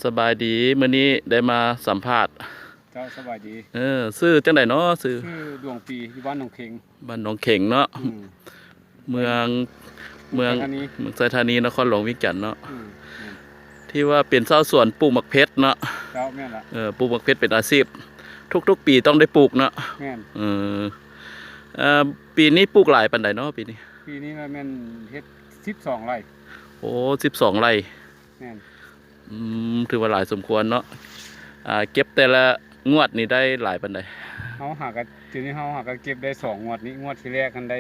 สบายดีมื้อนี้ได้มาสัมภาษณ์เจ้าสบายดีชื่อจังไดเนาะชื่อดวงปีอยู่บ้านหนองเข็งบ้านหนองเข็งเนาะเมืองเมืองเมืองไซธานีนครหลวงวิจันทร์เนาะที่ว่าเป็นชาวสวนปลูกมะเพชรเนาะเจ้าแม่นละปลูกมะเพชรเป็นอาชีพทุกๆปีต้องได้ปลูกเนาะแม่นปีนี้ปลูกหลายปานใดเนาะปีนี้ว่าแม่นเฮ็ด12 ไร่โอ้12 ไร่แม่นถือว่าหลายสมควรเนาะเก็บแต่ละงวดนี่ได้หลายปานใดเฮาหากันทีนี้เฮาหากันเก็บได้2 งวดนี้งวดที่แรกกันได้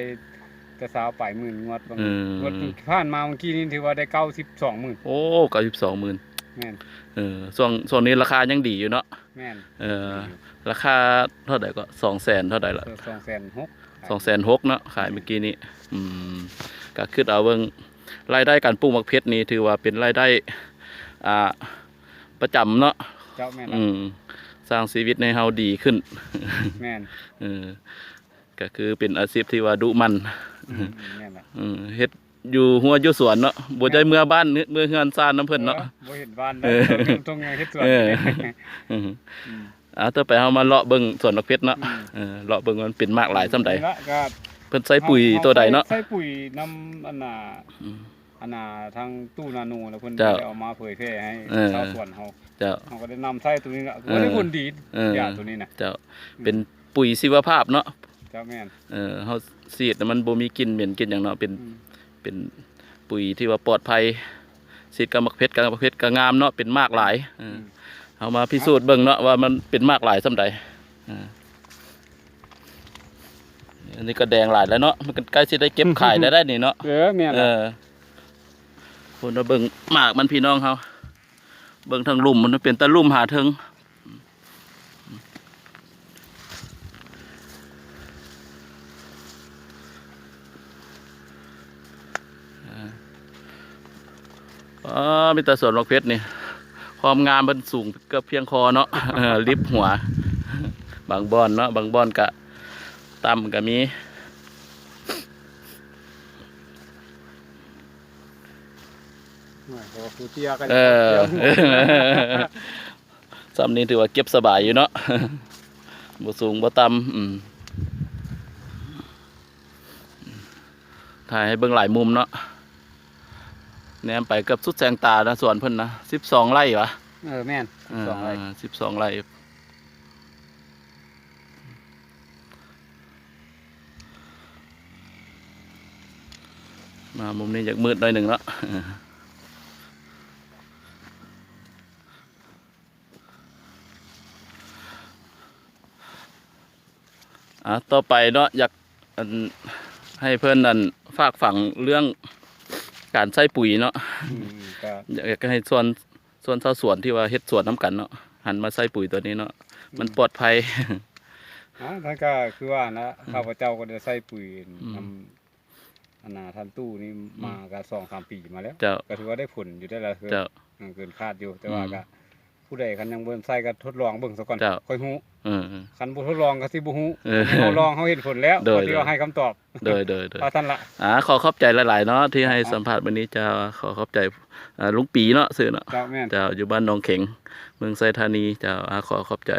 แต่20,000ปลายหมื่นงวดบางงวดผ่านมาเมื่อกี้นี้ถือว่าได้92,000โอ้92,000แม่นช่วงนี้ราคายังดีอยู่เนาะแม่นราคาเท่าใดก็200,000เท่าใดล่ะ260,000เนาะขายเมื่อกี้นี้ก็คิดเอาเบิ่งรายได้การปลูกมะเพชรนี่ถือว่าเป็นรายได้ประจำเนาะเจ้าแม่นสร้างชีวิตในเฮาดีขึ้นแม่นก็คือเป็นอาชีพที่ว่าดุมันแม่นล่ะเฮ็ดอยู่หัวอยู่สวนเนาะบ่ได้เมื่อบ้านเมื่อเฮือนซ่านน้ำเพิ่นเนาะบ่เห็นบ้านแล้วตรงเฮ็ดสวนต่อไปเฮามาเลาะเบิ่งสวนมะเพชรเนาะเลาะเบิ่งมันเป็นมากหลายส่ำใดเพิ่นใส่ปุ๋ยตัวใดเนาะใส่ปุ๋ยน้ำอันน่ะทางตู้นาโนแล้วเพิ่นได้เอามาเผยแพร่ให้ชาวสวนเฮาก็ได้นำใส่ตัวนี้ล่ะก็ได้ผลดียาตัวนี้น่ะเจ้าเป็นปุ๋ยชีวภาพเนาะเจ้าแม่นเฮาฉีดมันบ่มีกลิ่นเหม็นกลิ่นหยังเนาะเป็นปุ๋ยที่ว่าปลอดภัยฉีดกับมะเพชรก็งามเนาะเป็นมากหลายเอามาพิสูจน์เบิ่งเนาะว่ามันเป็นมากหลายส่ำใดอันนี้ก็แดงหลายแล้วเนาะมันใกล้สิได้เก็บขายได้นี่เนาะแม่นคนเบิ่งหมากมันพี่น้องเฮาเบิ่งทางลุ่มมันเป็นตะลุ่มหาเทิงมีแต่สวนมะเพชรนี่ความงามมันสูงเกือบเพียงคอเนาะลิบหัวบางบอนเนาะบางบอนกะต่ำกะมีซ้ำนี้ถือว่าเก็บสบายอยู่เนาะบ่สูงบ่ต่ำถ่ายให้เบิ่งหลายมุมเนาะแนมไปเกือบสุดแสงตานะสวนเพิ่นนะ12 ไร่วะแม่น12 ไร่12 ไร่มามุมนี้อยากมืดหน่อยหนึ่งแล้วต่อไปเนาะอยากให้เพื่อนนั่นฝากฝังเรื่องการใส่ปุ๋ยเนาะอยากให้ส่วนชาวสวนที่ว่าเฮ็ดสวนน้ำกันเนาะหันมาใส่ปุ๋ยตัวนี้เนาะมันปลอดภัยท่านก็คือว่านะข้าพเจ้าก็ได้ใส่ปุ๋ยนำท่านตู้นี่มาก็2-3 ปีมาแล้วก็ถือว่าได้ผลอยู่ได้แล้วคือเกินคาดอยู่แต่ว่าก็ผู้ใดคันยังบ่ใส่ก็ทดลองเบิ่งซะก่อนค่อยฮู้คันบ่ทดลองก็สิบ่ฮู้เฮาลองเฮาเห็นผลแล้วก็สิว่าให้คำตอบโดยท่านละขอขอบใจหลายๆเนาะที่ให้สัมภาษณ์วันนี้จะขอขอบใจลุงปีเนาะซื่อเนาะเจ้าแม่นเจ้าอยู่บ้านหนองเข็งเมืองไซธานีเจ้าขอขอบใจ